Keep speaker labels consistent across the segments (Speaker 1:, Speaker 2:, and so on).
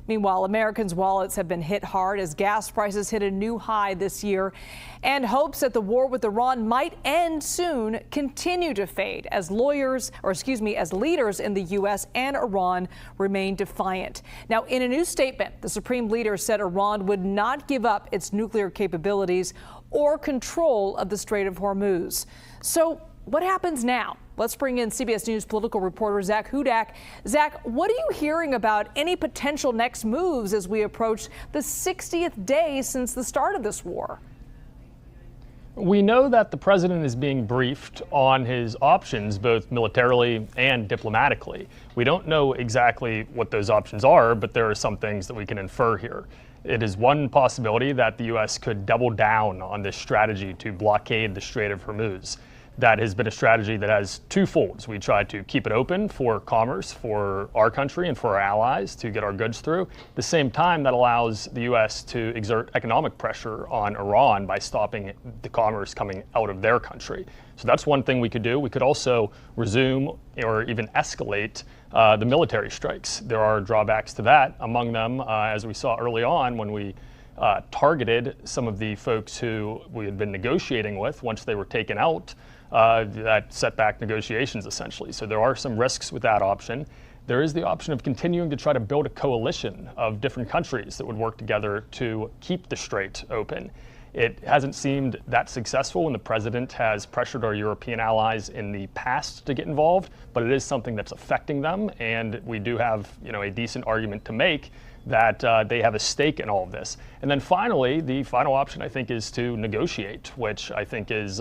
Speaker 1: Meanwhile, Americans' wallets have been hit hard as gas prices hit a new high this year, and hopes that the war with Iran might end soon continue to fade as as leaders in the U.S. and Iran remain defiant. Now, in a new statement, the supreme leader said Iran would not give up its nuclear capabilities or control of the Strait of Hormuz. So what happens now? Let's bring in CBS News political reporter Zak Hudak. Zak, what are you hearing about any potential next moves as we approach the 60th day since the start of this war?
Speaker 2: We know that the president is being briefed on his options, both militarily and diplomatically. We don't know exactly what those options are, but there are some things that we can infer here. It is one possibility that the U.S. could double down on this strategy to blockade the Strait of Hormuz. That has been a strategy that has two folds. We try to keep it open for commerce for our country and for our allies to get our goods through. At the same time, that allows the U.S. to exert economic pressure on Iran by stopping the commerce coming out of their country. So that's one thing we could do. We could also resume or even escalate the military strikes. There are drawbacks to that. Among them, as we saw early on when we targeted some of the folks who we had been negotiating with once they were taken out, that set back negotiations essentially. So there are some risks with that option. There is the option of continuing to try to build a coalition of different countries that would work together to keep the strait open. It hasn't seemed that successful when the president has pressured our European allies in the past to get involved, but it is something that's affecting them, and we do have, a decent argument to make that they have a stake in all of this. And then finally, the final option, I think, is to negotiate, which I think is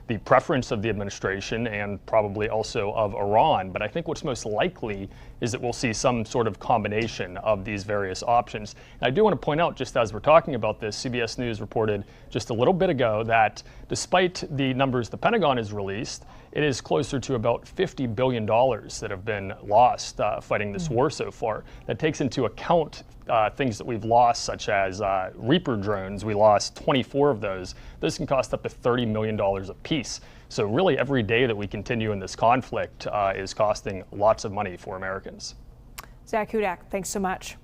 Speaker 2: the preference of the administration and probably also of Iran. But I think what's most likely is that we'll see some sort of combination of these various options. And I do want to point out, just as we're talking about this, CBS News reported just a little bit ago that despite the numbers the Pentagon has released, it is closer to about $50 billion that have been lost fighting this war so far. That takes into account things that we've lost, such as Reaper drones. We lost 24 of those. Those can cost up to $30 million a piece. So really every day that we continue in this conflict is costing lots of money for Americans.
Speaker 1: Zak Hudak, thanks so much.